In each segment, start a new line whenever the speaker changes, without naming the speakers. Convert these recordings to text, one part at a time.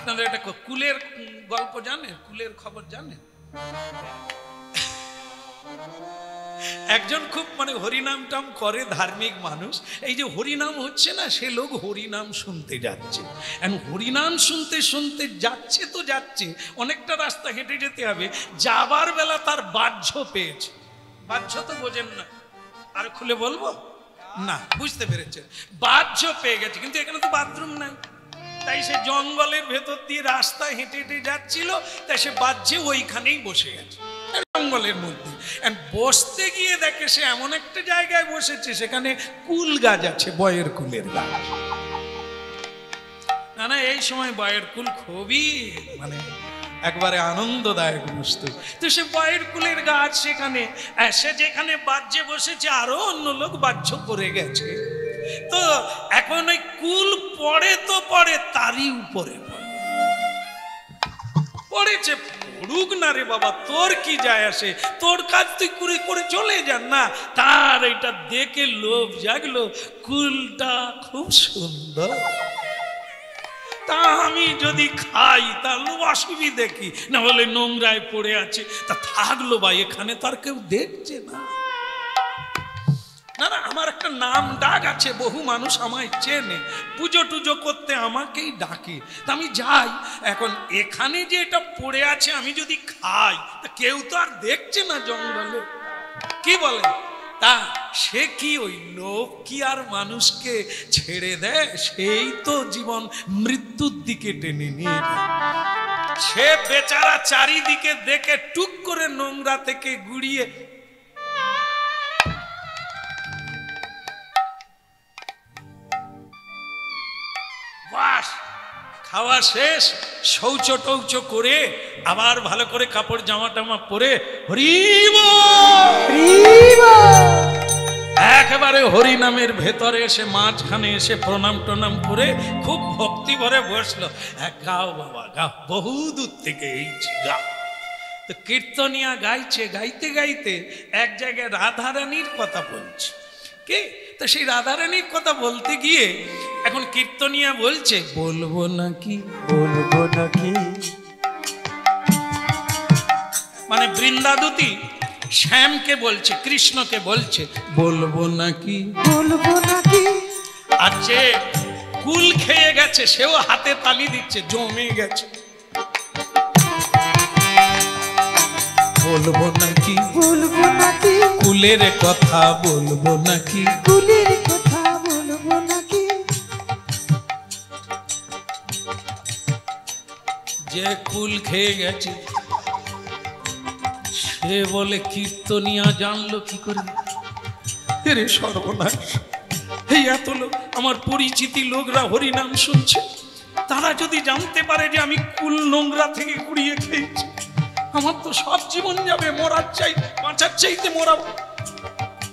আপনাদের একটা কুলের গল্প জানেন? কুলের খবর জানেন? একজন খুব মানে হরিনাম টাম করে ধার্মিক মানুষ, এই যে হরিনাম হচ্ছে না, সে লোক হরিনাম শুনতে যাচ্ছে। এখন হরিনাম শুনতে শুনতে যাচ্ছে তো যাচ্ছে, অনেকটা রাস্তা হেঁটে যেতে হবে, যাবার বেলা তার বাহ্য পেয়েছে। বাহ্য তো বোঝেন না, আর খুলে বলবো না, বুঝতে পেরেছে, বাহ্য পেয়ে গেছে, কিন্তু এখানে তো বাথরুম নাই, তাই সে জঙ্গলের ভেতর দিয়ে রাস্তা হেঁটে হেঁটে যাচ্ছিল, তাই সে বাহ্যে ওইখানেই বসে গেছে জঙ্গলের মধ্যে। বসতে গিয়ে দেখে সে এমন একটা জায়গায় বসেছে, সেখানে কুল গাছ আছে, বয়ের কুলের গাছ। না না, এই সময় বয়ের কুল খুবই মানে একবারে আনন্দদায়ক বস্তু। তো সে বয়ের কুলের গাছ, সেখানে সে যেখানে বাহ্যে বসেছে, আরো অন্য লোক বাহ্য করে গেছে। তো এখন ওই কুল পড়ে তো পড়ে, তারই উপরে পড়েছে। পড়ুক না রে বাবা, তোর কি যায় আসে, তোর কাজ তুই করে করে চলে যান না। তার এটা দেখে লোভ জাগলো, কুলটা খুব সুন্দর, তা আমি যদি খাই তাহলে অসুবিধে কি, না বলে নোংরায় পড়ে আছে, তা থাকলো বা এখানে তার কেউ দেখছে না। না না, আমার একটা নাম ডাক আছে, বহু মানুষ আমায় চেনে, পুজো টুজো করতে আমাকেই ডাকে, তা আমি যাই। এখন এখানে যে এটা পড়ে আছে, আমি যদি খাই তা কেউ তো আর দেখছে না জঙ্গলে, কি বলে? তা সে কি ওই লোভ কি আর মানুষকে ছেড়ে দেয়? সেই তো জীবন মৃত্যুর দিকে টেনে নিয়ে যায়। সে বেচারা চারিদিকে দেখে টুক করে নোংরা থেকে গুড়িয়ে বাস খাওয়া শেষ, শৌচ টৌচ করে আবার ভালো করে কাপড় জামা টামা পরে একেবারে হরিনামের ভেতরে এসে মাঝখানে এসে প্রণাম টনাম করে খুব ভক্তি ভরে বসলো। গাও বাবা গাও, বহু দূর থেকে এইছি, গাও। তো কীর্তনিয়া গাইছে, গাইতে গাইতে এক জায়গায় রাধারানীর কথা বলছে। কে? তো সেই রাধারানীর কথা বলতে গিয়ে এখন কীর্তনিয়া বলছে, বলবো নাকি
বলবো নাকি,
মানে বৃন্দাদূতী শ্যামকে বলছে, কৃষ্ণকে বলছে, বলবো নাকি
বলবো নাকি।
আর যে কুল খেয়ে গেছে সেও হাতে তালি দিচ্ছে, জমে গেছে, বলবো নাকি
বলবো নাকি,
কুলের কথা বলবো নাকি,
কুলের কথা বলবো নাকি।
যে কুল খেয়ে গেছে সে বলে কীর্তনিয়া জানলো কি করে? রে সর্বনাশ, এই এত লোক আমার পরিচিতি লোকরা হরিনাম শুনছে, তারা যদি জানতে পারে যে আমি কুল নোংরা থেকে কুড়িয়ে খেয়েছি, আমার তো সব জীবন যাবে, মরার চাই বাঁচার চাইতে মরাবো।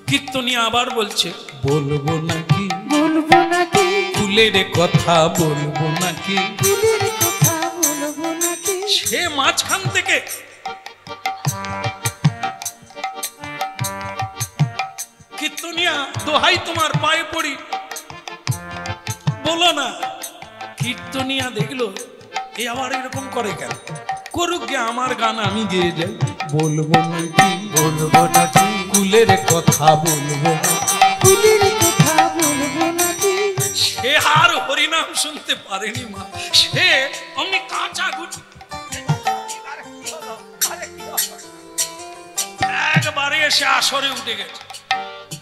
কীর্তনিয়া আবার বলছে, বলবো নাকি
বলবো নাকি,
কুলের কথা বলবো নাকি,
কুলের কথা বলবো নাকি।
সে মাঝখান থেকে কীর্তনিয়া দোহাই তোমার পায়ে পড়ি, বলো না। কীর্তনিয়া দেখলো এ আবার এরকম করে কেন, করুক গে, আমার গান আমি গেয়ে যাই, বলবো নাকি
বলবো নাকি,
কুলের কথা বলবো,
কুলের কথা বলবো নাকি।
সে আর হরিনাম শুনতে পারেনি মা, সে অমনি কাঁচা গুটি একবারে এসে আসরে উঠে গেছে।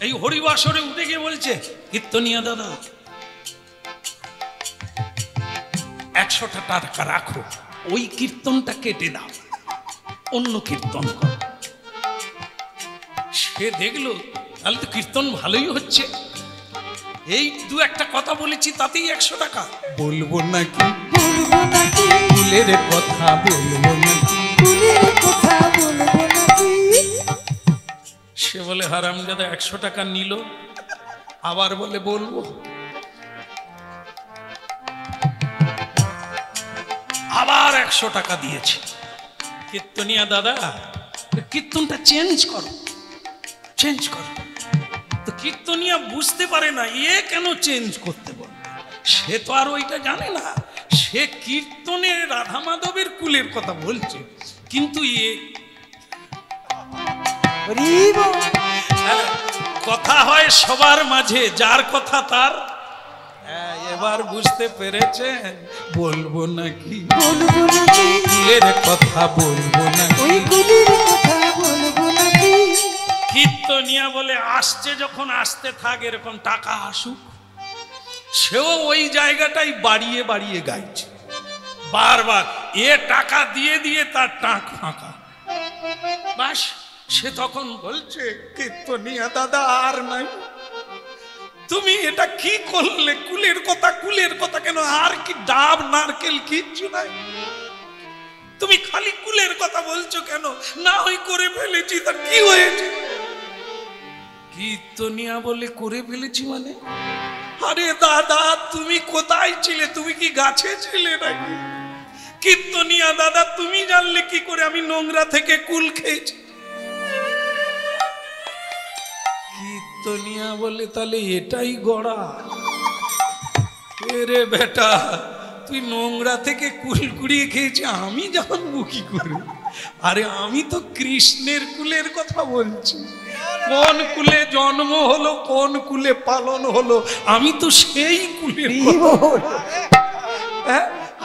এই হরিবাসরে উঠে গিয়ে বলছে, কীর্তনিয়া দাদা 100টা টাকা রাখো, ওই কীর্তনটা কেটে দাও, অন্য কীর্তন কর। সে দেখলো তাহলে তো কীর্তন ভালোই হচ্ছে, এই দু একটা কথা বলেছি তাতেই 100 টাকা, বলবো নাকি
বলবো নাকি,
কুলের কথা বলবো নাকি,
কুলের কথা বলবো নাকি।
সে বলে হারামজাদা 100 টাকা নিল, আবার বলে বলবো, আবার 100 টাকা দিয়েছে। কীর্তনিয়া দাদা কীর্তনটা চেঞ্জ করো, চেঞ্জ করো। তো কীর্তনিয়া বুঝতে পারে না এ কেন চেঞ্জ করতে বলে, সে তো আর ওইটা জানে না। সে সে কীর্তনে রাধা মাধবের কুলের কথা বলছে, কিন্তু কথা হয় সবার মাঝে, যার কথা তার। এবার বুঝতে পেরেছেন? বলবো নাকি কুলের কথা, বলবো নাকি কীর্তনিয়া বলে আসছে যখন আসতে থাক, এরকম টাকা আসুক। সেও ওই জায়গাটাই বাড়িয়ে বাড়িয়ে গাইছে বারবার, টাকা দিয়ে দিয়ে তার টাক ফাঁকা। বাস, সে তখন বলছে, কীর্তনিয়া দাদা আর নাই, তুমি এটা কি করলে? কুলের কথা, কুলের কথা কেন? আর কি ডাব নারকেল কিচ্ছু নাই, তুমি খালি কুলের কথা বলছো কেন? না হয় করে ফেলেছি, তা কি হয়েছে? কীর্তনিয়া বলে, করে ফেলেছি মানে? আরে দাদা, তুমি কোথায় ছিলে? তুমি কি গাছে ছিলে নাকি? কীর্তনিয়া দাদা, তুমি জানলে কি করে আমি নোংরা থেকে কুল খেয়েছি? কীর্তনিয়া বলে, তাহলে এটাই গড়া? এরে বেটা, তুই নোংরা থেকে কুল কুড়িয়ে খেয়েছি, আমি জানবো কি করে? আরে আমি তো কৃষ্ণের কুলের কথা বলছি। কোন কুলে জন্ম হলো, কোন কুলে পালন হলো, আমি তো সেই কুলের কথা।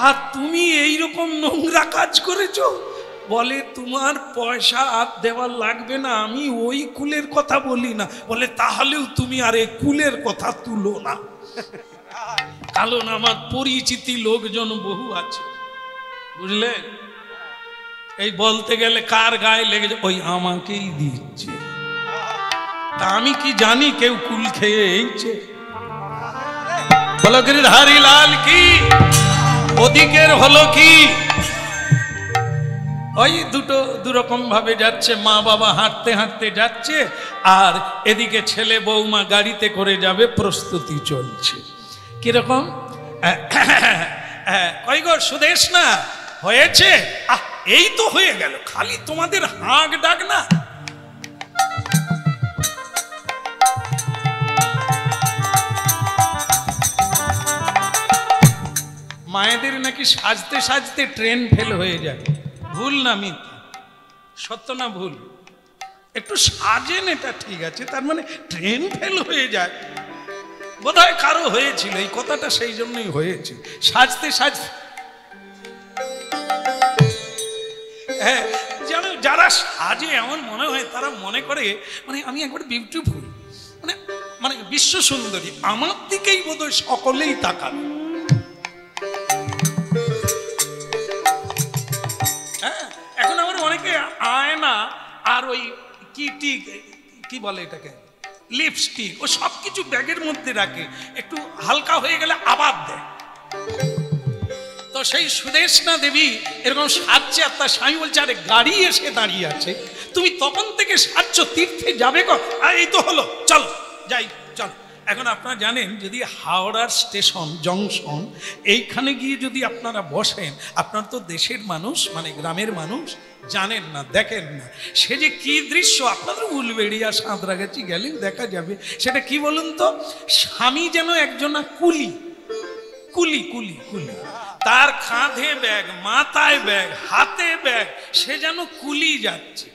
আর তুমি এইরকম নোংরা কাজ করেছো? বলে, তোমার পয়সা আর দেওয়ার লাগবে না, আমি ওই কুলের কথা বলি না। বলে, তাহলেও তুমি আর এই কুলের কথা তুলো না, কারণ আমার পরিচিতি লোকজন বহু আছে, বুঝলে? এই বলতে গেলে কার গায়ে লেগেছে, ওই আমাকেই দিচ্ছে। তা আমি কি জানি কেউ কুল খেয়ে এইছে? বলো গিরিধারী লাল কি? ওদিকের হলো কি? ওই দুরকম ভাবে যাচ্ছে, মা বাবা হাঁটতে হাঁটতে যাচ্ছে, আর এদিকে ছেলে বৌমা গাড়িতে করে যাবে, প্রস্তুতি চলছে। কিরকম? কই গো সুদেশ না হয়েছে? এই তো হয়ে গেল, খালি তোমাদের হাঁক ডাক না। মায়েদের নাকি সাজতে সাজতে ট্রেন ফেল হয়ে যায়। ভুল না মিথ্যা? সত্য না ভুল? একটু সাজেন, এটা ঠিক আছে, তার মানে ট্রেন ফেল হয়ে যায়? বোধহয় কারো হয়েছিল এই কথাটা, সেই জন্যই হয়েছে। সাজতে সাজতে, হ্যাঁ, জানো, যারা সাজে এমন মনে হয়, তারা মনে করে মানে আমি একবার বিউটিফুল, মানে বিশ্ব সুন্দরী, আমার দিকেই বোধহয় সকলেই তাকাবে। হ্যাঁ, এখন আমার অনেকে আয়না আর ওই কি বলে এটাকে, লিপস্টিক, ও সব কিছু ব্যাগের মধ্যে রাখে, একটু হালকা হয়ে গেলে আবার দেয়। তো সেই সুদেশনা দেবী এরকম সাজছে, আর তার স্বামী বলছে, আরে গাড়ি এসে দাঁড়িয়ে আছে, তুমি তখন থেকে সাজছো, তীর্থে যাবে কখন? এই তো হলো, চল যাই, চল। এখন আপনারা জানেন, যদি হাওড়ার স্টেশন জংশন এইখানে গিয়ে যদি আপনারা বসেন, আপনার তো দেশের মানুষ, মানে গ্রামের মানুষ, জানেন না, দেখেন না, সে যে কি দৃশ্য, আপনাদের উলবেড়িয়া সাঁতরাগাছি গেলে দেখা যাবে। সেটা কি বলুন তো? স্বামী যেন একজনা কুলি, কুলি কুলি কুলি, তার কাঁধে ব্যাগ, মাথায় ব্যাগ, হাতে ব্যাগ, সে যেন কুলি যাচ্ছে,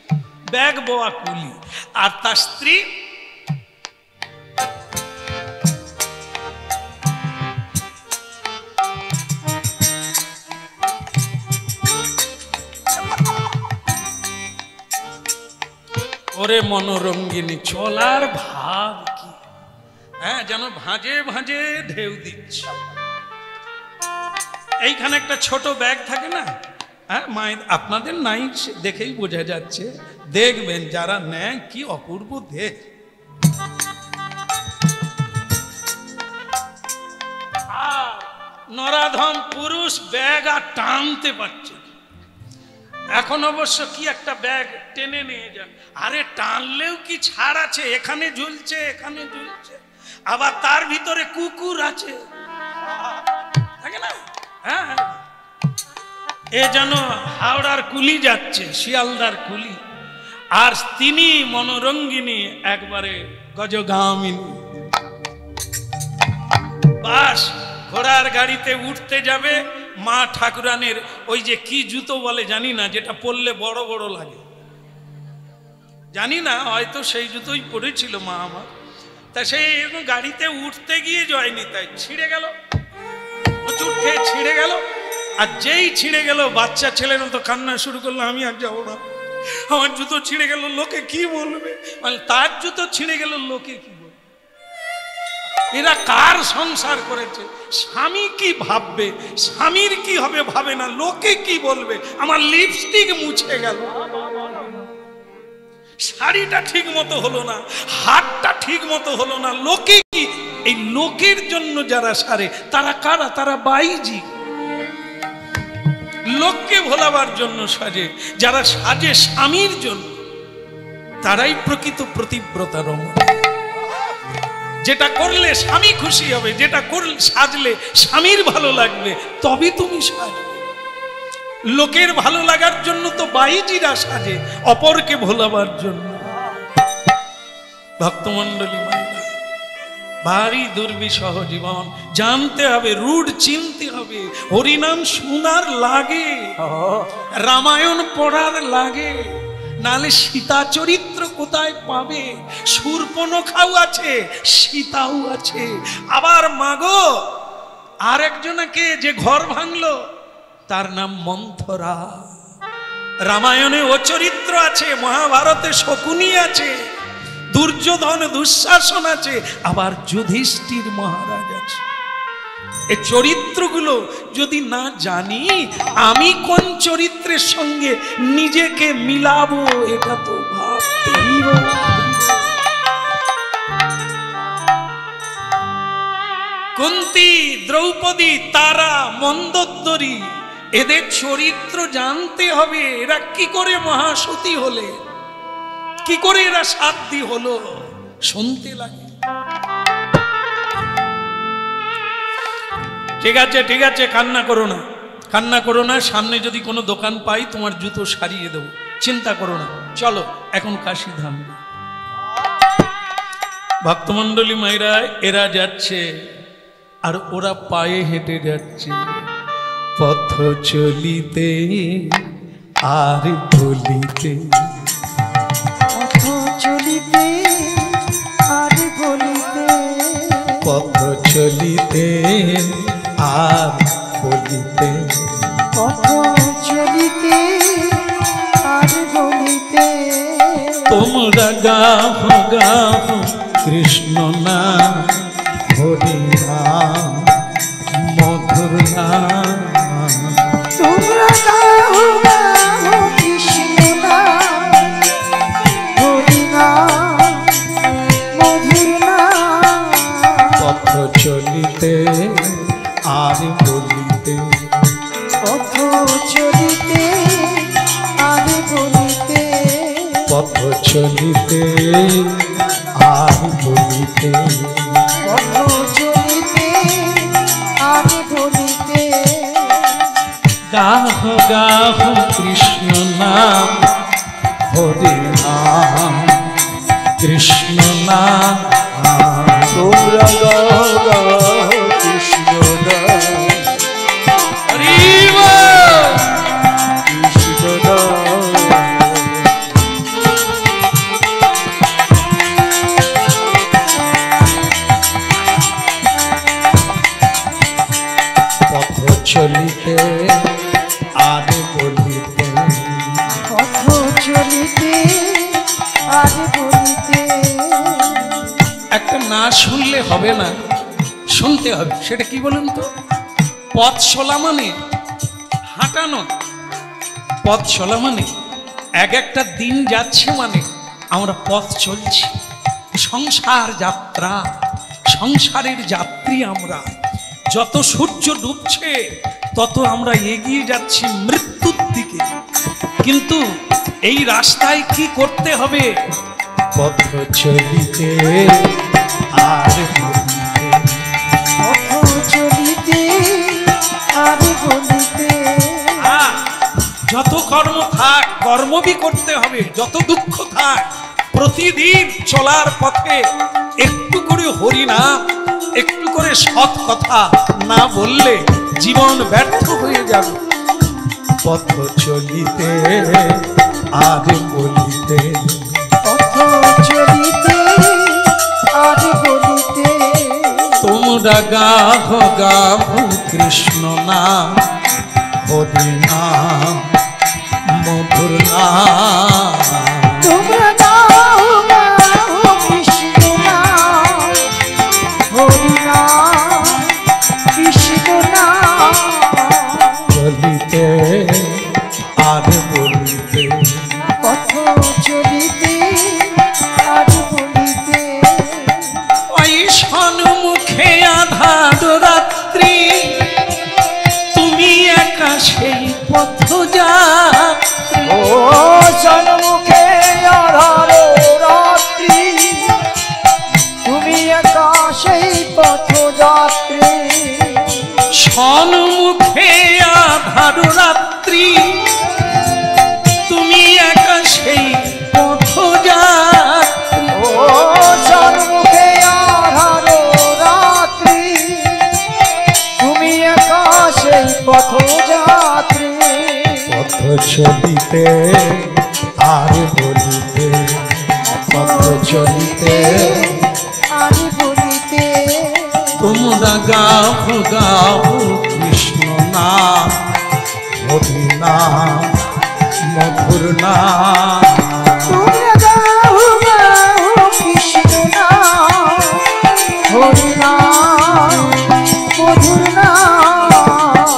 ব্যাগ বোয়া কুলি। আর তার স্ত্রী ওরে মনোরঙ্গিনী, চলার ভাব কি! হ্যাঁ, যেন ভাঁজে ভাঁজে ঢেউ দিচ্ছে। এইখানে একটা ছোট ব্যাগ থাকে না? হ্যাঁ, মায়ের, আপনাদের নাই দেখেই বোঝা যাচ্ছে, দেখবেন যারা নেয় কি অপূর্ব দেখ। নরাধম পুরুষ ব্যাগ আর টানতে পারছে। এখন অবশ্য কি একটা ব্যাগ টেনে নিয়ে যান, আরে টানলেও কি ছাড় আছে? এখানে ঝুলছে, এখানে ঝুলছে, আবার তার ভিতরে কুকুর আছে, থাকে না? হ্যাঁ, এ যেন হাওড়ার কুলি যাচ্ছে, শিয়ালদার কুলি, আর তিনি মনোরঙ্গিনী, একবারে গজগামিনী। বাস, ঘোড়ার গাড়িতে উঠতে যাবে, মা ঠাকুরানের ওই যে কি জুতো বলে জানি না, যেটা পরলে বড় বড় লাগে, জানি না, হয়তো সেই জুতোই পরেছিল মা আমার। তা সেই গাড়িতে উঠতে গিয়ে জয়নি তাই ছিঁড়ে গেল, প্রচুর খেয়ে ছিঁড়ে গেল। আর যেই ছিঁড়ে গেল বাচ্চা ছেলের মতো কান্না শুরু করলো, আমি আর যাবো না, আমার জুতো ছিঁড়ে গেল, লোকে কি বলবে। মানে তার জুতো ছিঁড়ে গেল, লোকে কি বলবে। এরা কার সংসার করেছে, স্বামী কি ভাববে, স্বামীর কি হবে ভাবে না, লোকে কি বলবে। আমার লিপস্টিক মুছে গেল, শাড়িটা ঠিক মতো হলো না, হাতটা ঠিক মতো হলো না, লোকে কি। এই লোকের জন্য যারা সারে তারা কারা? তারা বাইজি। লোককে ভোলাবার জন্য সাজে, যারা সাজে স্বামীর জন্য তারাই প্রকৃত প্রতিব্রতা রমণী। যেটা করলে স্বামী খুশি হবে, যেটা করলে সাজলে স্বামীর ভালো লাগবে, তবে তুমি সাজবে। লোকের ভালো লাগার জন্য তো বাইজিরা সাজে, অপরকে ভোলাবার জন্য। ভক্তমণ্ডলী মায়েরা, ভারী দুর্বিষহ জীবন, জানতে হবে, রুট চিনতে হবে। হরিনাম শোনার লাগে, রামায়ণ পড়ার লাগে, নালে সীতা চরিত্র কোথায় পাবে? শূর্পণখাও আছে, সীতাও আছে। আবার মাগো আর একজনকে যে ঘর ভাঙলো তার নাম মন্থরা। রামায়ণে ও চরিত্র আছে, মহাভারতে শকুনি আছে, দুর্যোধন দুঃশাসন আছে, আবার যুধিষ্ঠির মহারাজ আছে। এই চরিত্রগুলো যদি না জানি, আমি কোন চরিত্রের সঙ্গে নিজেকে মিলাবো এটা তো ভাবতেই হবে। কুন্তী, দ্রৌপদী, তারা, মন্দোদরী, এদের চরিত্র জানতে হবে। এরা কি করে মহাসতী হলে, কি করে এরা সাধ্যী হলো, শুনতে লাগে। ঠিক আছে ঠিক আছে, কান্না করো না, কান্না করো না। সামনে যদি কোনো দোকান পাই তোমার জুতো সারিয়ে দেবো, চিন্তা করো না। চলো এখন কাশী ধাম। ভক্তমণ্ডলী মায়েরা, এরা যাচ্ছে আর ওরা পায়ে হেঁটে যাচ্ছে। পথ চলিতে আর বলিতে,
পথ চলিতে আর বলিতে,
পথ চলিতে আর বলিতে,
পথ চলিতে আর বলিতে।
তোমরা গাহ গাহ কৃষ্ণ নাম, হরি নাম, মধুর নাম।
তোমরা গাও গাও কৃষ্ণ নাম, হরি নাম, মধুর নাম।
পথ চলিতে আর বলিতে,
পথ চলিতে আর বলিতে,
পথ চলিতে আর বলিতে,
পথ চলিতে আর বলিতে।
গাহ গাহ কৃষ্ণ নাম, হরি নাম, কৃষ্ণ নাম।
তোমরা গাও গাও কৃষ্ণ নাম,
হরি বল।
কৃষ্ণ নাম।
পথ চলিতে আর বলিতে,
পথ চলিতে আর বলিতে।
একটা না শুনলে হবে না, শুনতে হবে। সেটা কি বলুন তো? পথ চলা মানে হাঁটানো, পথ চলা মানে এক একটা দিন যাচ্ছে মানে আমরা পথ চলছি। সংসার যাত্রা, সংসারের যাত্রী আমরা। যত সূর্য ডুবছে তত আমরা এগিয়ে যাচ্ছি মৃত্যুর দিকে। কিন্তু এই রাস্তায় কি করতে হবে? পথ চলিতে আর বলিতে,
পথ চলিতে আর বলিতে।
যত কর্ম থাক কর্মবি করতে হবে, যত দুঃখ থাক প্রতিদিন চলার পথে একটু করে হরিনাম, একটু করে সৎ কথা না বললে জীবন ব্যর্থ হয়ে যাবে। পথ চলিতে আর বলিতে,
পথ চলিতে আর বলিতে,
তোমরা গাহ গাহ কৃষ্ণ নাম, হরি নাম, মধুর নাম।
তোমরা গাও গাও কৃষ্ণ নাম, হরি নাম, কৃষ্ণ নাম।
চলিতে আর বলিতে,
পথ চলিতে আর বলিতে,
ওই সন্মুখে আধার রাত্রি, তুমি একা সেই পথ যাত্রী।
ও সন্মুখে আধার রাত্রি, তুমি একা সেই পথযাত্রী।
সন্মুখে আধার রাত্রি, তুমি একা সেই পথ যাত্রী।
ও সন্মুখে আধার রাত্রি, তুমি একা সেই পথযাত্রী।
পথ চলিতে আর বলিতে, পথ চলিতে
আর বলিতে,
তোমরা গাহ গাহ কৃষ্ণ নাম, হরি নাম, মধুর নাম।
তোমরা গাও গাও কৃষ্ণ নাম, হরি নাম, মধুর নাম।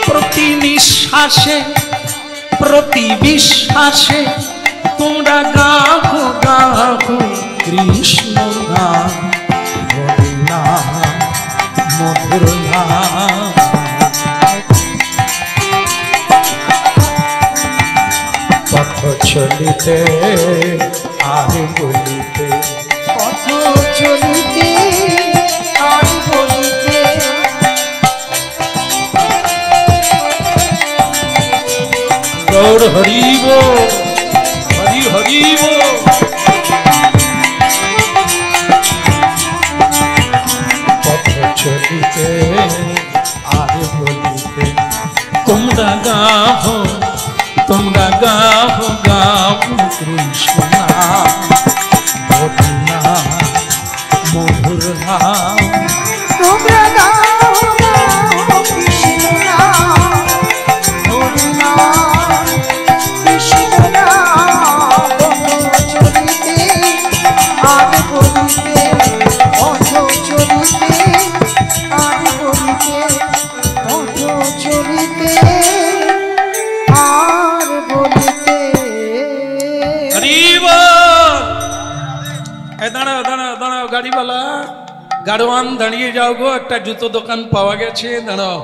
প্রতি নিঃশ্বাসে প্রতি বিশ্বাসে তোমরা গাহ গাহ কৃষ্ণ নাম, হরি নাম, মধুর নাম। পথ চলিতে আর বলিতে,
পথ চলিতে আর বলিতে,
গৌর হরিব হরি হরিব। পথ চলিতে আর বলিতে, তোমরা গাহ গাহ কৃষ্ণ নাম, হরি নাম, মধুর নাম।
তোমরা গাও গাও কৃষ্ণ নাম, হরি নাম, কৃষ্ণ নাম। পথ চলিতে আর বলিতে, পথ চলিতে আর বলিতে, পথ চলিতে আর বলিতে।
হরিব। দাঁড়াও দাঁড়াও দাঁড়াও, গাড়িওয়ালা গাড়োয়ান দাঁড়িয়ে যাও গো, একটা জুতো দোকান পাওয়া গেছে, দাঁড়াও।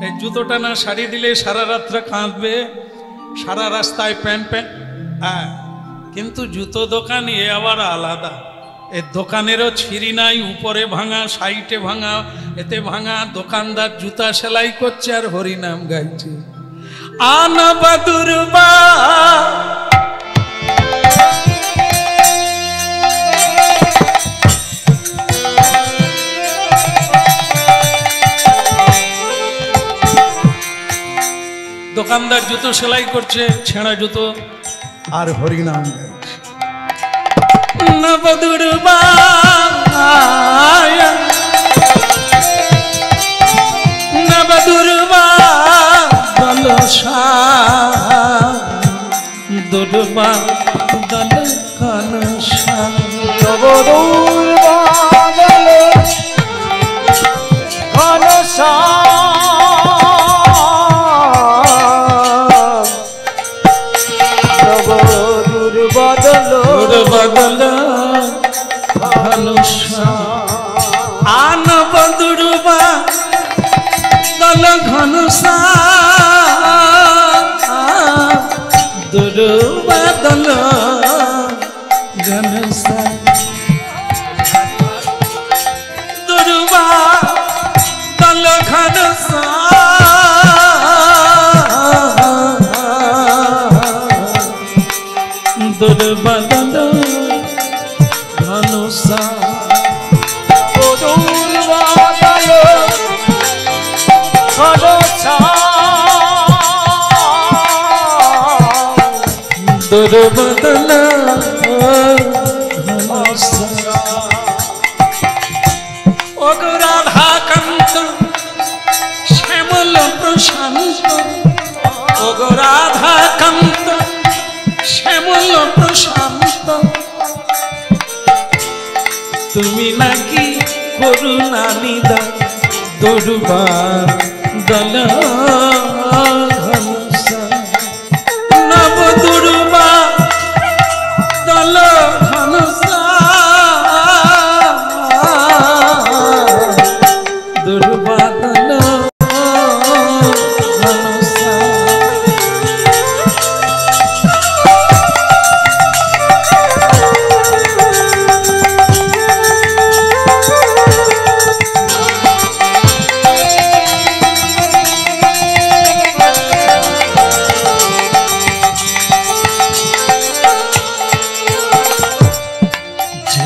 এই জুতোটা না সারিয়ে দিলে সারা রাত্রে কাঁদবে, সারা রাস্তায় প্যান প্যান। হ্যাঁ, কিন্তু জুতো দোকান এ আবার আলাদা। এর দোকানেরও ছিঁড়ি নাই, উপরে ভাঙা, সাইডে ভাঙা, এতে ভাঙা। দোকানদার জুতা সেলাই করছে আর হরিনাম গাইছে। আনা বাদুরবা দোকানদার জুতো সেলাই করছে, ছেঁড়া জুতো, আর হরিনাম গাইছে। নবদুর্বা নবদুর্বা দলসা, দুর্বা দল কলসা।
নবদুর্বা দল কলসা, নবদুর্বা দল
বদল ধনুষা। আনব দুর্বা দল ঘনুষা, দুর্বা দল ঘনুষা। দুর্বা দল ঘনুষা, দুর্বা দল ঘনুষা।
দুর্বা দল
দুর্বদন ওগো রাধাকান্ত শ্যামল প্রশান্ত ওগো রাধাকান্ত শ্যামল প্রশান্ত তুমি নাকি করুণা নিদান দুর্বা দল ঘনসা নব দুর্বা দল ঘনসা দুর্বা দল ঘনসা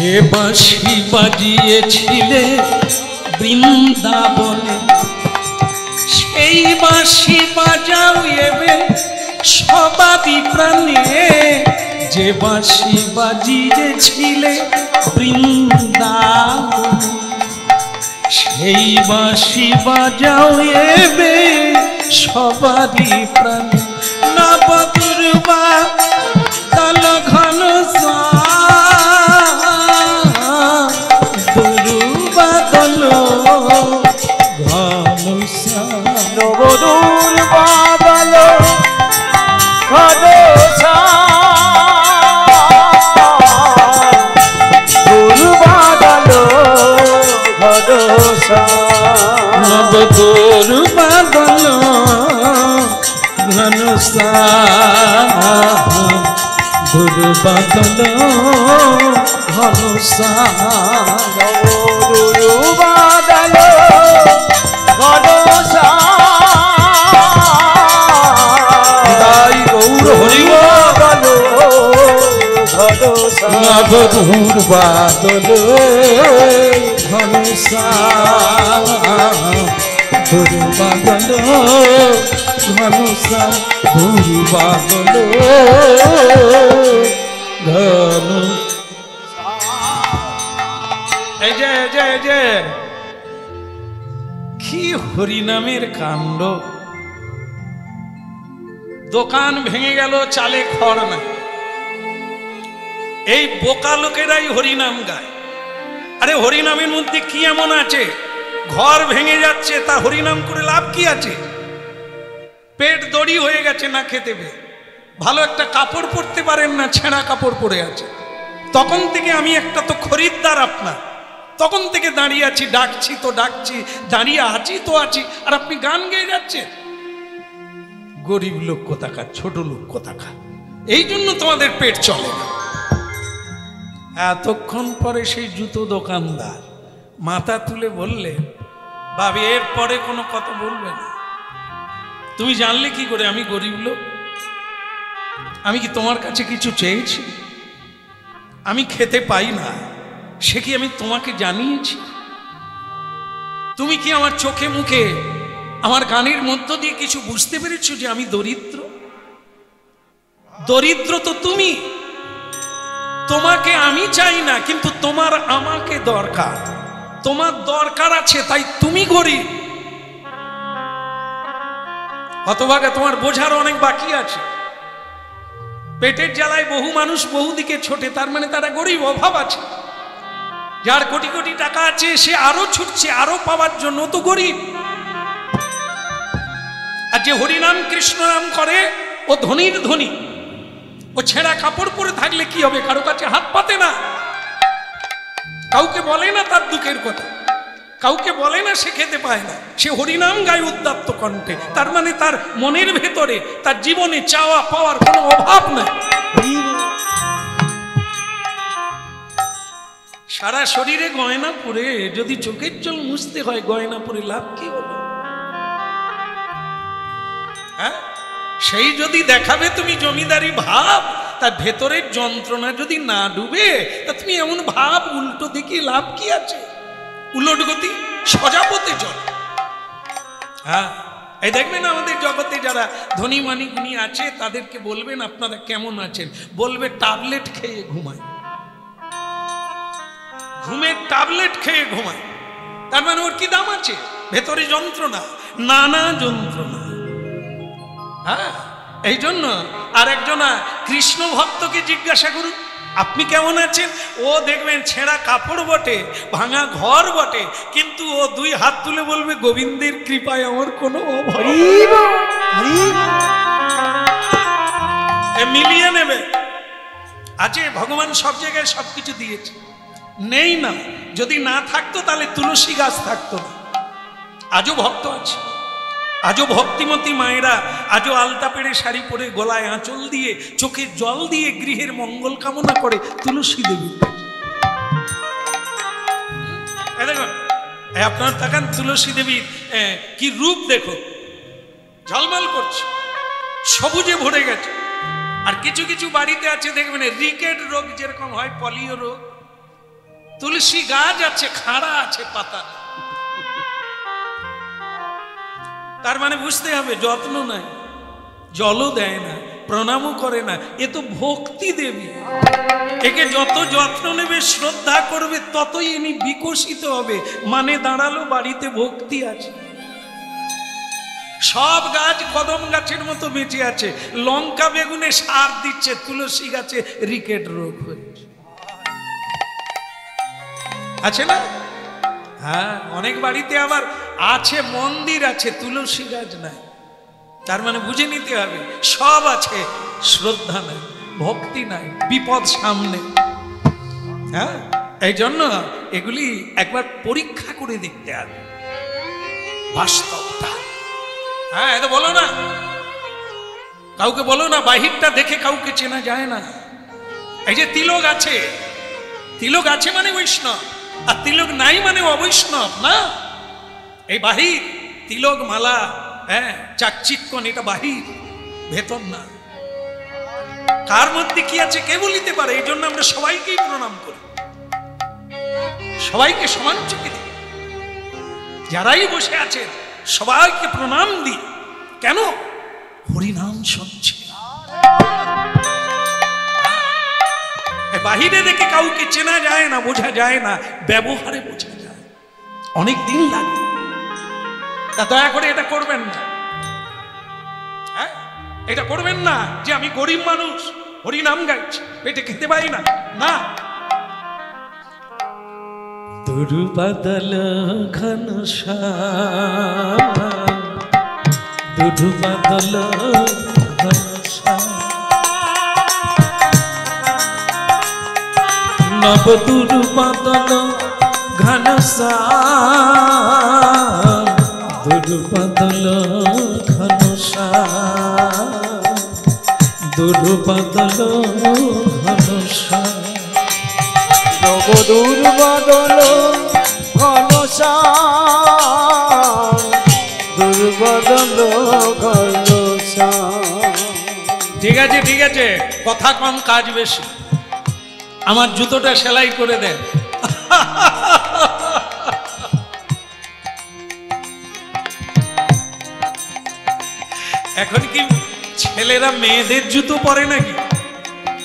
যে বাঁশি বাজিয়েছিলে বৃন্দাবনে সেই বাঁশি বাজাও এবে সবাদি প্রাণে যে বাঁশি বাজিয়েছিলে বৃন্দাবনে সেই বাঁশি বাজাও এবে সবাদি প্রাণে নব দুর্বা দল ঘনসা
নবদূর বাদল ঘনসা দুর্বাদল ঘনসা
নবদূর বাদল ঘনসা দুর্বাদল ঘনসা
নবদূর বাদল ঘনসা
গৌর হরিব নবদূর বাদল ঘনসা দুর্বাদল ঘনসা দুর্বাদল ঘন এই যে কি হরিনামের কাণ্ড দোকান ভেঙে গেল চালে খড় নাই এই বোকা লোকেরাই হরিনাম গায় আরে হরিনামের মধ্যে কি এমন আছে ঘর ভেঙে যাচ্ছে তা হরিনাম করে লাভ কি আছে পেট দড়ি হয়ে গেছে না খেতে পেয়ে ভালো একটা কাপড় পরতে পারেন না ছেঁড়া কাপড় পরে আছে তখন থেকে আমি একটা তো খরিদ্দার আপনার তখন থেকে দাঁড়িয়ে আছি ডাকছি তো ডাকছি দাঁড়িয়ে আছি তো আছি আর আপনি গান গেয়ে যাচ্ছেন গরিব লোক কোথাকার ছোট লোক কোথাকার এই জন্য তোমাদের পেট চলে না এতক্ষণ পরে সেই জুতো দোকানদার মাথা তুলে বললে ভাবি এর পরে কোনো কথা বলবে না তুমি জানলে কি করে আমি গরিব লোক আমি কি তোমার কাছে কিছু চেয়েছি আমি খেতে পাই না সে কি আমি তোমাকে জানিয়েছি তুমি কি আমার চোখে মুখে আমার গানের মধ্য দিয়ে কিছু বুঝতে পেরেছো যে আমি দরিদ্র দরিদ্র তো তুমি তোমাকে আমি চাই না কিন্তু তোমার আমাকে দরকার তোমার দরকার আছে তাই তুমি গরিব হতভাগা তোমার বোঝার অনেক বাকি আছে পেটের জ্বালায় বহু মানুষ বহুদিকে ছোটে তার মানে তারা গরিব অভাব আছে যার কোটি কোটি টাকা আছে সে আরো ছুটছে আরো পাওয়ার জন্য তো গরিব আর যে হরিনাম কৃষ্ণ নাম করে ও ধনীর ধনী ও ছেঁড়া কাপড় পরে থাকলে কি হবে কারো কাছে হাত পাতে না কাউকে বলে না তার দুঃখের কথা কাউকে বলে না সে খেতে পায় না সে হরিনাম গায় উদ্দাত্ত কণ্ঠে তার মানে তার মনের ভেতরে তার জীবনে চাওয়া পাওয়ার কোনো অভাব নাই সারা শরীরে গয়না পরে যদি চোখের জল মুছতে হয় গয়না পরে লাভ কি হলো হ্যাঁ সেই যদি দেখাবে তুমি জমিদারি ভাব তার ভেতরের যন্ত্রণা যদি না ডুবে তা তুমি এমন ভাব উল্টো দিকে লাভ কি আছে উলট গতি সজাপতে চল হ্যাঁ এই দেখবেন আমাদের জগতে যারা ধনী মানি গুণী আছে তাদেরকে বলবেন আপনারা কেমন আছেন, বলবে ট্যাবলেট খেয়ে ঘুমায়, ঘুমের ট্যাবলেট খেয়ে ঘুমায়। তার মানে ওর কি দাম আছে? ভেতরে যন্ত্রণা, নানা যন্ত্রণা। হ্যাঁ, এই জন্য আর একজনা কৃষ্ণ ভক্তকে জিজ্ঞাসা করুন আপনি কেমন আছেন, ও দেখবেন ছেঁড়া কাপড় বটে, ভাঙা ঘর বটে, কিন্তু ও দুই হাত তুলে বলবে গোবিন্দের কৃপায় আমার কোনো অভাব নেই। মিলিয়ে নেবে। আছে ভগবান সব জায়গায় সবকিছু দিয়েছে, নেই না। যদি না থাকতো তাহলে তুলসী গাছ থাকতো না। আজও ভক্ত আছে, আজও ভক্তিমতী মায়েরা আজও আলতা পেড়ে শাড়ি পরে গলায় আঁচল দিয়ে চোখে জল দিয়ে গৃহের মঙ্গল কামনা করে তুলসী দেবী। দেখুন আপনার তাকান তুলসী দেবীর কি রূপ দেখো, ঝলমল করছে, সবুজে ভরে গেছে। আর কিছু কিছু বাড়িতে আছে দেখবেন রিকেট রোগ যেরকম হয়, পলিও রোগ, তুলসী গাছ আছে খাড়া আছে পাতা। তার মানে বুঝতে হবে যত্ন নাই, জলও দেয় না, প্রণামও করে না। এ তো ভক্তি দেবী, একে যত যত্ন নেবে শ্রদ্ধা করবে ততই ইনি বিকশিত হবে। মানে দাঁড়ালো বাড়িতে ভক্তি আছে। সব গাছ কদম গাছের মতো বেঁচে আছে, লঙ্কা বেগুনে সার দিচ্ছে, তুলসী গাছে রিকেট রোগ হয়েছে। আছে না? হ্যাঁ, অনেক বাড়িতে আবার আছে মন্দির আছে, তুলসী গাছ নাই। তার মানে বুঝে নিতে হবে সব আছে, শ্রদ্ধা নাই, ভক্তি নাই, বিপদ সামনে। হ্যাঁ, এই জন্য এগুলি একবার পরীক্ষা করে দেখতে হবে বাস্তবটা। হ্যাঁ, এটা বলো না, কাউকে বলো না, বাহিরটা দেখে কাউকে চেনা যায় না। এই যে তিলক আছে, তিলক আছে মানে বৈষ্ণব, আর তিলক নাই মানে অবৈষ্ণব না। এই বাহির তিলক মালা, হ্যাঁ, চাকচিক্কন, এটা বাহির, ভেতর না। কার মধ্যে কি আছে কে বলিতে পারে? এই জন্য আমরা সবাইকেই প্রণাম করি, সবাইকে সমান চোখে দিই। যারাই বসে আছে সবাইকে প্রণাম দিই। কেন? হরিনাম শুনছে। বাহিরে দেখে কাউকে চেনা যায় না, বোঝা যায় না, ব্যবহারে বোঝা যায়, অনেক দিন লাগে। তা দয়া করে এটা করবেন না। হ্যাঁ, এটা করবেন না যে আমি গরিব মানুষ, হরিনাম গাইছি, পেটে খেতে পারি না। না, দুর্বাদল ঘনশ্যাম, দুর্বাদল ঘনশ্যাম, নব দুর্বাদল ঘনশ্যাম, দুর্বাদল ঘনশ্যাম, দুর্বাদল ঘনশ্যাম,
নব দুর্বাদল ঘনশ্যাম, দুর্বাদল ঘনশ্যাম।
ঠিক আছে, ঠিক আছে, কথা কম কাজ বেশি। আমার জুতোটা সেলাই করে দেন। এখন কি ছেলেরা মেয়েদের জুতো পরে নাকি?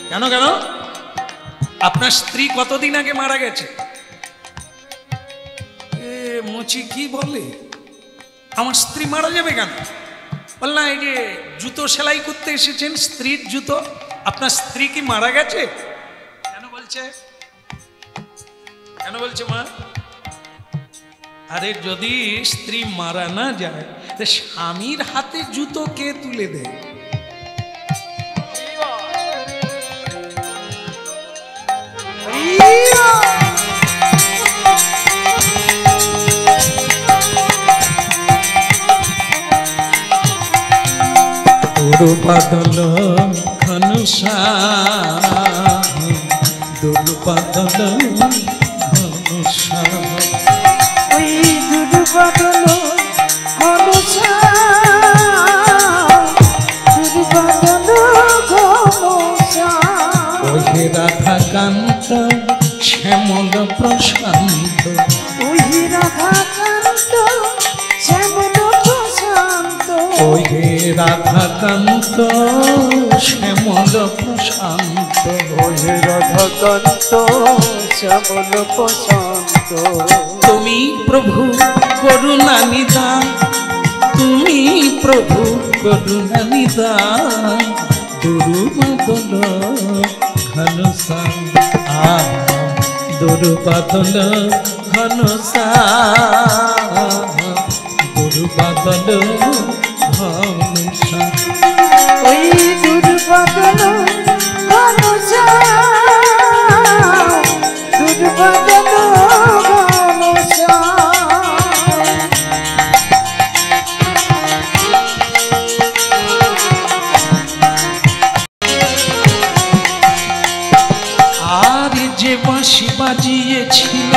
কেন কেন? আপনার স্ত্রী কতদিন আগে মারা গেছে? মুচি কি বলে, আমার স্ত্রী মারা যাবে কেন? বল না, এই যে জুতো সেলাই করতে এসেছেন, স্ত্রীর জুতো, আপনার স্ত্রী কি মারা গেছে? কেন বলছে, কেন বলছে মা? আরে যদি স্ত্রী মারা না যায়, স্বামীর হাতে জুতো কে তুলে দেয়? দুর্বাদল ঘনশ্যাম, দুর্বাদল ঘনশ্যাম,
ওই দুর্বাদল ঘনশ্যাম, দুর্বাদল ঘনশ্যাম,
ওহে রাধা কান্ত শ্যামল প্রশান্ত,
ওই রাধা কান্ত শ্যামল প্রশান্ত,
ওহে রাধাকান্ত শ্যামল প্রশান্ত,
ওহে রাধাকান্ত শ্যামল প্রশান্ত,
তুমি প্রভু করুণা নিদান, তুমি প্রভু করুণা নিদান, দুর্বাদল ঘনশ্যাম, দুর্বাদল ঘনশ্যাম, দুর্বাদল ঘনশ্যাম।
ওই দুর্বাদল ঘনশ্যাম, দুর্বাদল ঘনশ্যাম।
আর যে বাঁশি বাজিয়েছিল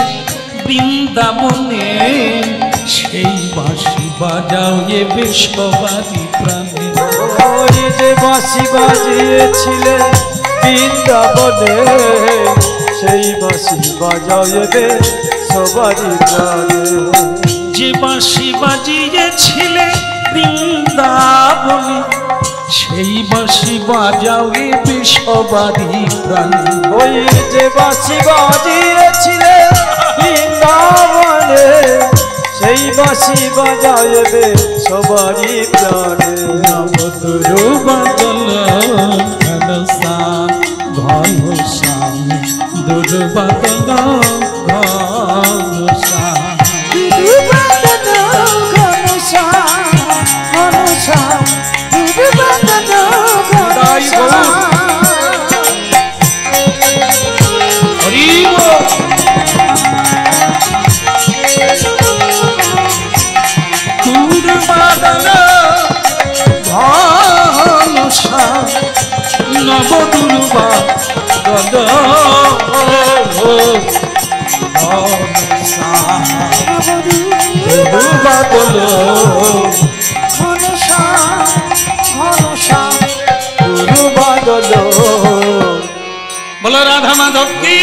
বৃন্দাবনে, সেই বাঁশি বাজাও এবে সবারই প্রাণে।
ওই যে বাঁশি বাজিয়েছিলে বৃন্দাবনে, সেই বাঁশি বাজাবে সবারই প্রাণে।
যে বাঁশি বাজিয়েছিলে বৃন্দাবনে, সেই বাঁশি বাজাও এবে সবারই প্রাণে।
ওই যে বাঁশি বাজিয়েছিলে বৃন্দাবনে, সেই বাঁশি বাজাবে সবারই প্রাণে।
দুর্বাদল ঘনশ্যাম, ঘনশ্যাম, দুর্বাদল ঘনশ্যাম।
দুর্বাদল ঘনশ্যাম, ঘনশ্যাম, দুর্বাদল ঘনশ্যাম।
হরি বল। দুর্বাদল ঘনশ্যাম, নব দুর্বাদল ঘনশ্যাম, দুর্বাদল
ঘনশ্যাম, ঘনশ্যাম, দুর্বাদল।
बोलो राधा माधव की,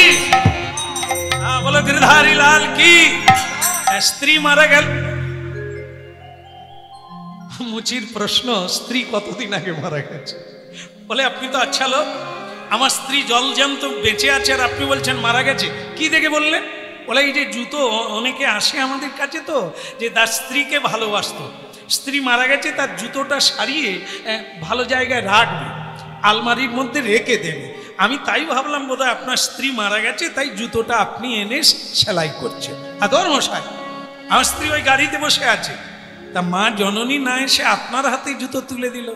हाँ बोलो गिरधारी लाल की। स्त्री मारा गल, মুচির প্রশ্ন, স্ত্রী কতদিন আগে মারা গেছে? বলে আপনি তো আচ্ছা লোক, আমার স্ত্রী জলজ্যান্ত বেঁচে আছে আর আপনি বলছেন মারা গেছে। কি দেখে বললেন? বলে এই যে জুতো অনেকে আসে আমাদের কাছে তো, যে তার স্ত্রীকে ভালোবাসতো, স্ত্রী মারা গেছে, তার জুতোটা সারিয়ে ভালো জায়গায় রাখবে, আলমারির মধ্যে রেখে দেবে। আমি তাই ভাবলাম বোধহয় আপনার স্ত্রী মারা গেছে, তাই জুতোটা আপনি এনে সেলাই করছেন। আদর মশাই, আমার স্ত্রী ওই গাড়িতে বসে আছে, তা মা জননী না এসে আপনার হাতে জুতো তুলে দিল।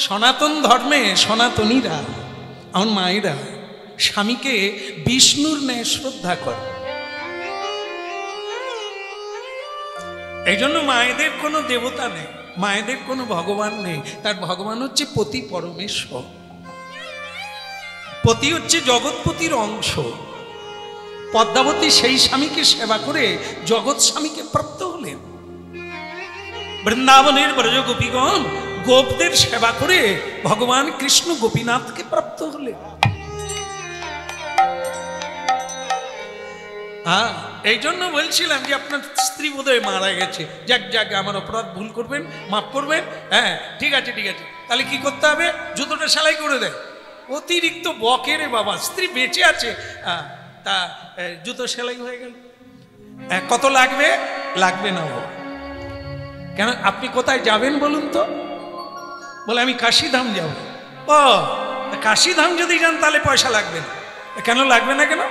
সনাতন ধর্মে সনাতনীরা, আমার মায়েরা স্বামীকে বিষ্ণুর ন্যায় শ্রদ্ধা করে। এই জন্য মায়েদের কোনো দেবতা নেই, মায়েদের কোনো ভগবান নেই, তার ভগবান হচ্ছে পতি পরমেশ্বর। পতি হচ্ছে জগৎপতির অংশ। পদ্মাবতী সেই স্বামীকে সেবা করে জগৎ স্বামীকে প্রাপ্ত হলেন। বৃন্দাবনের ব্রজ গোপীগণ গোপদের সেবা করে ভগবান কৃষ্ণ গোপীনাথকে প্রাপ্ত হলেন। হ্যাঁ, এই জন্য বলছিলাম যে আপনার স্ত্রী বোধহয় মারা গেছে। যাক যাক, আমার অপরাধ, ভুল করবেন, মাফ করবেন। হ্যাঁ ঠিক আছে ঠিক আছে, তাহলে কি করতে হবে? জুতোটা সেলাই করে দেয়। অতিরিক্ত বকে রে বাবা, স্ত্রী বেঁচে আছে, তা জুতো সেলাই হয়ে গেল। কত লাগবে? লাগবে না বাবা। কেন, আপনি কোথায় যাবেন বলুন তো? বলে আমি কাশীধাম যাব। ও কাশীধাম যদি যান তাহলে পয়সা লাগবে না। কেন লাগবে না? কেন,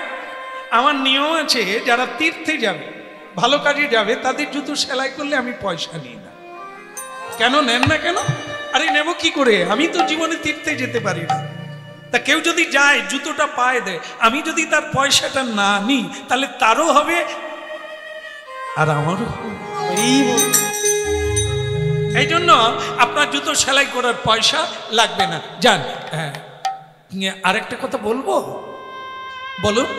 আমার নিয়ম আছে, যারা তীর্থে যাবে, ভালো কাজে যাবে, তাদের জুতো সেলাই করলে আমি পয়সা নিই না। কেন নেন না? কেন? আরে নেব কি করে, আমি তো জীবনে তীর্থে যেতে পারি না। তা কেউ যদি যায় জুতোটা পায়ে দেয়, আমি যদি তার পয়সাটা না নিই তাহলে তারও হবে আর আমারও হবে। এই জন্য আপনার জুতো সেলাই করার পয়সা লাগবে না, যান। হ্যাঁ, আরেকটা কথা বলবো। বলুন,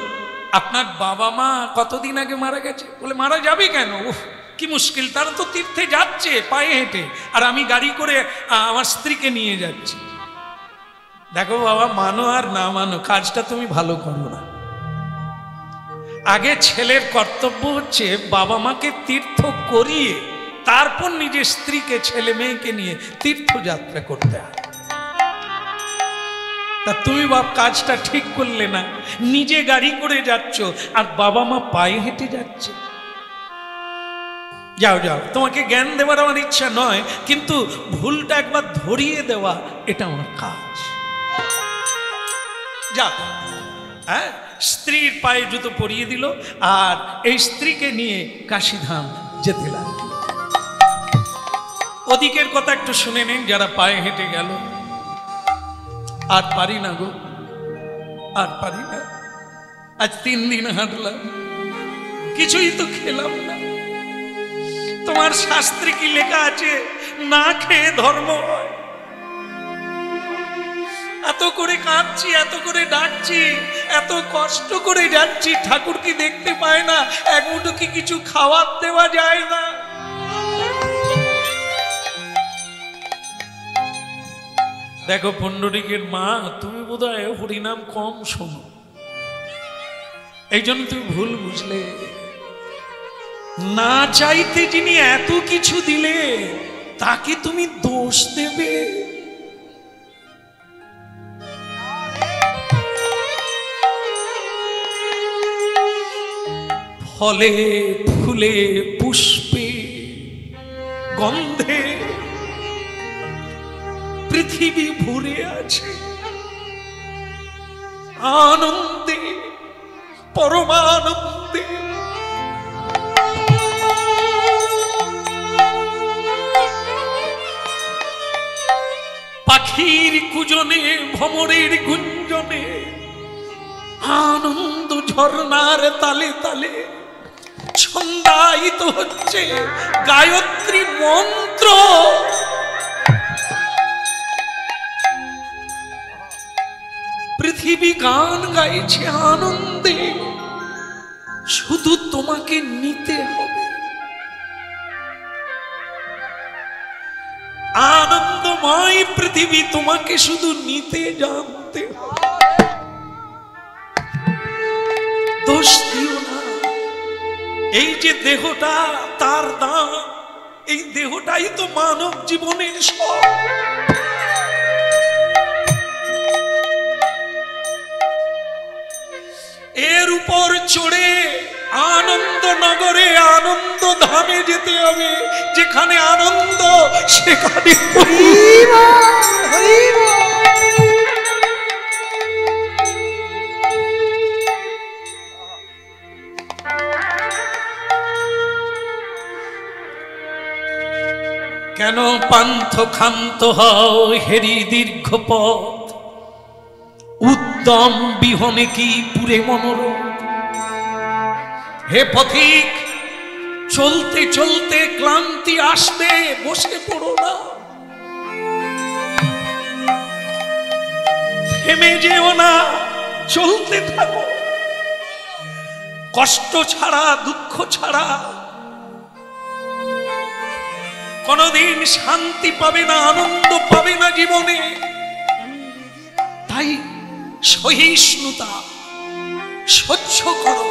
আপনার বাবা মা কতদিন আগে মারা গেছে? বলে মারা যাবে কেন, উফ কি মুশকিল, তারা তো তীর্থে যাচ্ছে পায়ে হেঁটে, আর আমি গাড়ি করে আমার স্ত্রীকে নিয়ে যাচ্ছি। দেখো বাবা, মানো আর না মানো, কাজটা তুমি ভালো করো না। আগে ছেলের কর্তব্য হচ্ছে বাবা মাকে তীর্থ করিয়ে তারপর নিজের স্ত্রীকে ছেলে মেয়েকে নিয়ে তীর্থযাত্রা করতে হয়। তা তুমি বাপ কাজটা ঠিক করলে না, নিজে গাড়ি করে যাচ্ছ আর বাবা মা পায়ে হেঁটে যাচ্ছে। যাও যাও, তোমাকে জ্ঞান দেওয়ার আমার ইচ্ছা নয়, কিন্তু ভুলটা একবার ধরিয়ে দেওয়া এটা আমার কাজ। যাও। হ্যাঁ, স্ত্রীর পায়ে জুতো পরিয়ে দিল আর এই স্ত্রীকে নিয়ে কাশীধাম যেতে লাগলো। ওদিকের কথা একটু শুনে নিন, যারা পায়ে হেঁটে গেল। আর পারি না গো, আর পারি না, আজ 3 দিন হাঁটলাম, কিছুই তো খেলাম না। তোমার শাস্ত্রে কি লেখা আছে, না খেয়ে ধর্ম হয়? এত করে কাঁদছি, এত করে ডাকছি, এত কষ্ট করে যাচ্ছি, ঠাকুর কি দেখতে পায় না? এক মুঠো কি কিছু খাওয়ার দেওয়া যায় না? দেখো পুণ্ডরীকের মা, তুমি বোধহয় হরিনাম কম শোনো, এই জন্য তুমি ভুল বুঝলে। না চাইতে যিনি এত কিছু দিলে তাকে তুমি দোষ দেবে? ফলে ফুলে পুষ্পে গন্ধে পৃথিবী ভরে আছে, আনন্দে, পরমানন্দে। পাখির কুজনে, ভ্রমরের গুঞ্জনে, আনন্দ ঝর্ণার তালে তালে ছন্দায়িত হচ্ছে গায়ত্রী মন্ত্র। পৃথিবী গান গাইছে আনন্দে, শুধু তোমাকে নিতে হবে। আনন্দময় পৃথিবী, তোমাকে শুধু নিতে জানতে হবে। দোষ দিও না। এই যে দেহটা, তার দাম, এই দেহটাই তো মানব জীবনের সব। এর উপর চড়ে আনন্দ নগরে, আনন্দ ধামে যেতে হবে, যেখানে আনন্দ সেখানে কেন পান্থ ক্ষান্ত হও হেরি দীর্ঘ পথ, উদ্যম বিহনে কি পুরে মনোরথ। হে পথিক, চলতে চলতে ক্লান্তি আসবে, বসে পড়ো না, থেমে যেও না, চলতে থাকো। কষ্ট ছাড়া, দুঃখ ছাড়া কোনদিন শান্তি পাবে না, আনন্দ পাবে না জীবনে। তাই সহিষ্ণুতা, সহ্য করো।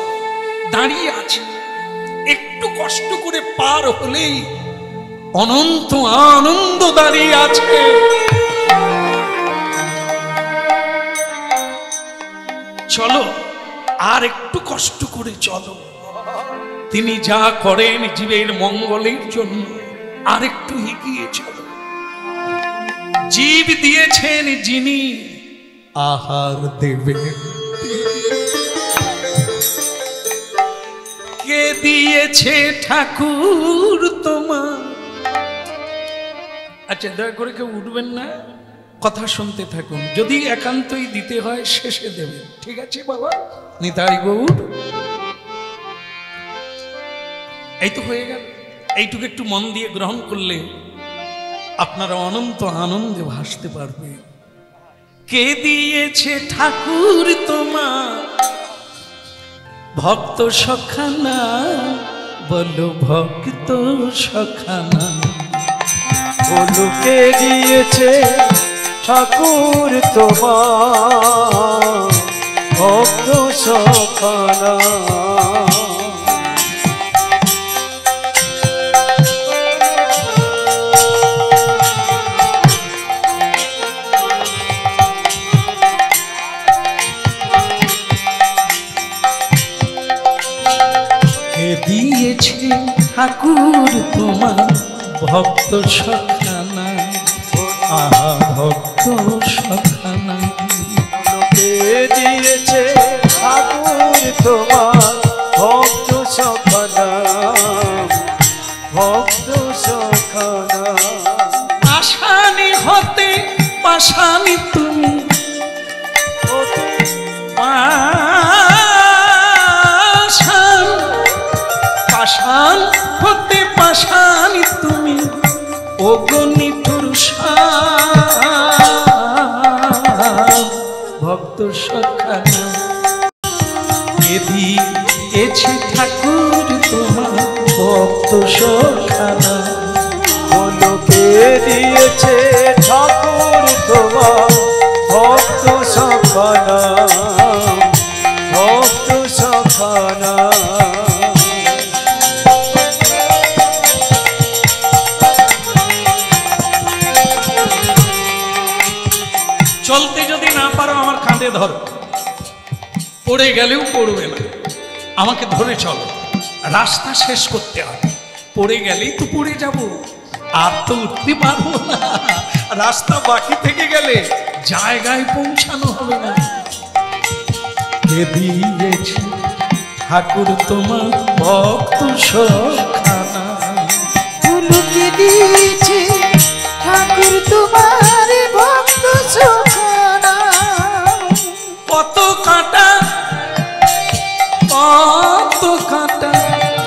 দাঁড়িয়ে আছে, একটু কষ্ট করে পার হলেই অনন্ত আনন্দ দাঁড়িয়ে আছে। চলো, আর একটু কষ্ট করে চলো। তিনি যা করেন জীবের মঙ্গলের জন্য, আর একটু এগিয়ে চলো। জীব দিয়েছেন যিনি, আহার দেবেন কে? দিয়েছে ঠাকুর তোমার। আচ্ছা, দয়া করে কেউ উঠবেন না, কথা শুনতে থাকুন। যদি একান্তই দিতে হয় শেষে দেবেন, ঠিক আছে বাবা? নিতাই গৌর। এই তো হয়ে গেল। এইটুকু একটু মন দিয়ে গ্রহণ করলে আপনারা অনন্ত আনন্দে ভাসতে পারবে। কে দিয়েছে ঠাকুর তোমার ভক্ত সখানা? বলো ভক্ত সখানা।
বলো কে দিয়েছে ঠাকুর তোমার ভক্ত সখানা?
ঠাকুর তোমার ভক্ত সখানা, আহা ভক্ত সখানা।
লোকে দিয়েছে ঠাকুর তোমার ভক্ত সখানা, ভক্ত সখানা।
পাশানি হতে পাশানি তুমি, পাশান পাশান হতে পাশানি তুমি, অগণিঠুর ভক্ত সখানা। কে দিয়েছে ঠাকুর তোমার ভক্ত সখানা,
লোকে দিয়েছে ঠাকুর তোমার ভক্ত সখানা, ভক্ত সখানা।
চলতে যদি না পারো আমার কাঁধে ধরো, পড়ে গেলেও পড়বে না, আমাকে ধরে চলো। রাস্তা শেষ করতে হবে, পড়ে গেলেই তো পড়ে যাব, আর তো উঠতে পারবো না। রাস্তা বাকি থেকে গেলে জায়গায় পৌঁছানো হবে না। কে দিয়েছে ঠাকুর তোমার ভক্ত সখানা,
লোকে দিয়েছে ঠাকুর তোমার ভক্ত সখানা।
কত কাঁটা কত কাঁটা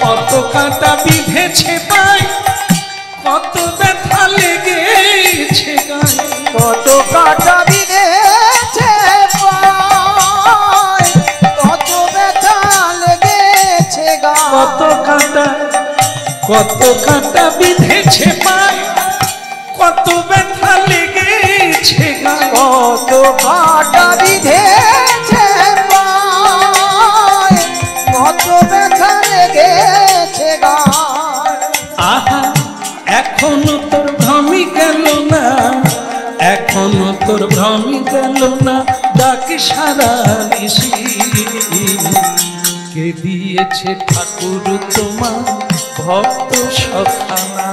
কত কাঁটা বিঁধেছে পায়, কত ব্যথা লেগেছে গায়ে।
কত কাটা বিঁধেছে পায়, কত ব্যথা লেগেছে গায়ে।
কত কাঁটা বিঁধেছে পায়, কত ব্যথা লেগেছে গায়ে।
কত কাটা বিঁধেছে পায়, কত ব্যথা লেগেছে গায়ে।
আহা এখনো তোর ভ্রমি গেল না, এখনো তোর ভ্রমি গেল না, ডাকে সারা নিশি। কে দিয়েছে ঠাকুর তোমার ভক্ত সখানা,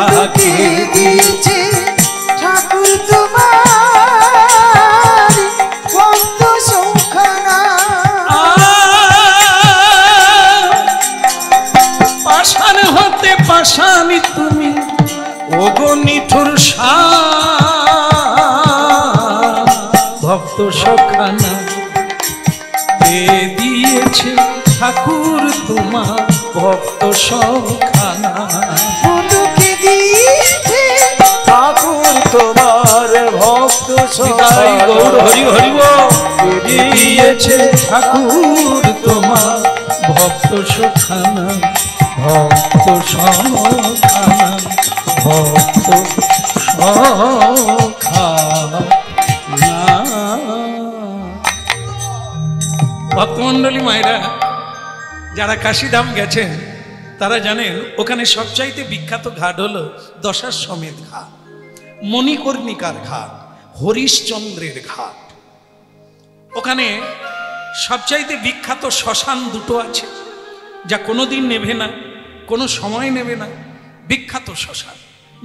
আহা কে দিয়েছে
ঠাকুর তোমার ভক্ত সখানা।
পাষাণ হতে পাষাণী তুমি, অগণিঠুর ভক্ত সখানা। কে দিয়েছে ঠাকুর তোমার ভক্ত সখানা,
লোকে দিয়েছে
ঠাকুর তোমার ভক্ত
নিতাই গৌর
সখানা,
হরি হরি বল। কে দিয়েছে ঠাকুর তোমার ভক্ত সখানা, ভক্ত সখানা, ভক্ত সখানা। ভক্তমণ্ডলী মায়েরা, যারা কাশীধাম গেছেন তারা জানেন ওখানে সবচাইতে বিখ্যাত ঘাট হলো দশাশ্বমেধ ঘাট, মণিকর্ণিকার ঘাট, হরিশ্চন্দ্রের ঘাট। ওখানে সবচাইতে বিখ্যাত শ্মশান দুটো আছে, যা কোনোদিন নেবে না, কোনো সময় নেবে না। বিখ্যাত শ্মশান,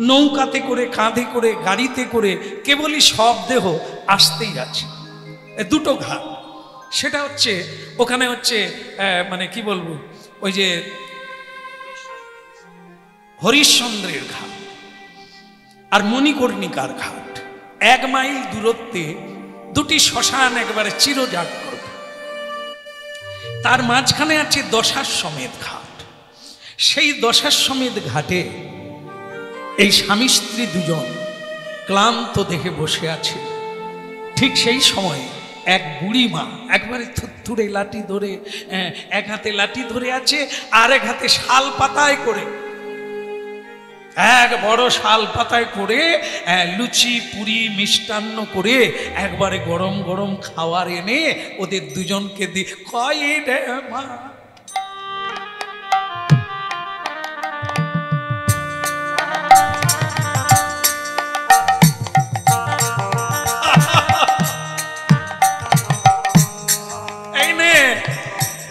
নৌকাতে করে, কাঁধে করে, গাড়িতে করে, কেবলই সব দেহ আসতেই আছে। দুটো ঘাট, সেটা হচ্ছে ওখানে হচ্ছে মানে কি বলবো, ওই যে হরিশ্চন্দ্রের ঘাট আর মণিকর্ণিকার ঘাট। 1 মাইল দূরত্বে দুটি শ্মশান একবারে চিরজাগ্রত। তার মাঝখানে আছে দশাশ্বমেধ ঘাট। সেই দশাশ্বমেধ ঘাটে এই স্বামী স্ত্রী দুজন ক্লান্ত দেহে বসে আছে। ঠিক সেই সময় এক বুড়ি মা একবারে থুরথুরে লাঠি ধরে, এক হাতে লাঠি ধরে আছে, আর এক হাতে শাল পাতায় করে, এক বড় শাল পাতায় করে লুচি পুরি মিষ্টান্ন করে একবারে গরম গরম খাবার এনে ওদের দুজনকে দি কয় রে মা। এই নে,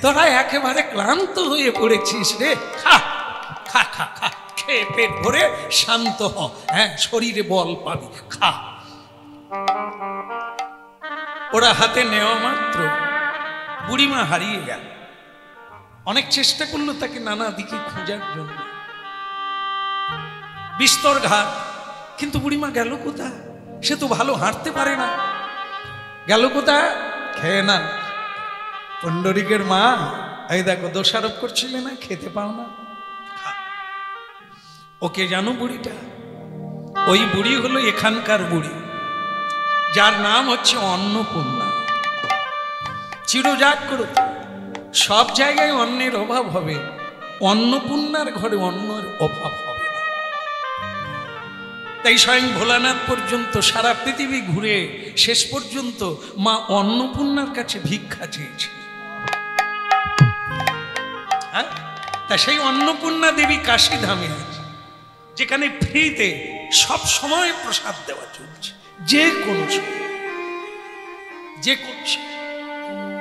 তোরা একেবারে ক্লান্ত হয়ে পড়েছিস রে, খা খেয়ে পেট ভরে শান্ত হ, হ্যাঁ শরীরে বল পাবি, খা। ওরা হাতে নেওয়া মাত্র বুড়িমা হারিয়ে গেল। অনেক চেষ্টা করলো তাকে নানা দিকে খোঁজার জন্য, বিস্তর ঘাট, কিন্তু বুড়িমা গেল কোথায়? সে তো ভালো হাঁটতে পারে না, গেল কোথায়? খেয়ে না। পুণ্ডরিকের মা এই দেখো দোষারোপ করছিলে না, খেতে পাও না, খা। ওকে জানো বুড়িটা? ওই বুড়ি হলো এখানকার বুড়ি, যার নাম হচ্ছে অন্নপূর্ণা। চিরজাগ করো, সব জায়গায় অন্নের অভাব হবে, অন্নপূর্ণার ঘরে অন্নের অভাব হবে না। তাই স্বয়ং ভোলানাথ পর্যন্ত সারা পৃথিবী ঘুরে শেষ পর্যন্ত মা অন্নপূর্ণার কাছে ভিক্ষা চেয়েছে। হ্যাঁ, তা সেই অন্নপূর্ণা দেবী কাশীধামে আছে, যেখানে ফ্রিতে সব সময় প্রসাদ দেওয়া চলছে, যে কোনো সময়, যে কোনো সময়।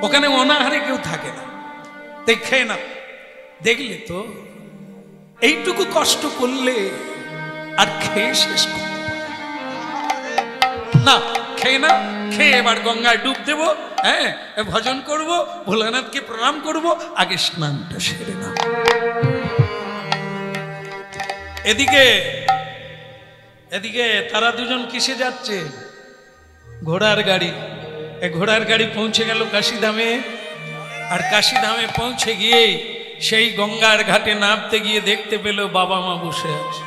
ওখানে অনাহারে কেউ থাকে না, তাই খেয়ে না। দেখলে তো এইটুকু কষ্ট করলে আর খেয়ে শেষ করতে না, খেয়ে না, খেয়ে এবার গঙ্গায় ডুব দেব, হ্যাঁ ভজন করব, ভোলানাথকে প্রণাম করব, আগে স্নানটা সেরে না। এদিকে এদিকে তারা দুজন কিসে যাচ্ছে? ঘোড়ার গাড়ি। ঘোড়ার গাড়ি পৌঁছে গেল কাশীধামে, আর কাশীধামে পৌঁছে গিয়ে সেই গঙ্গার ঘাটে নামতে গিয়ে দেখতে পেল বাবা মা বসে আছে।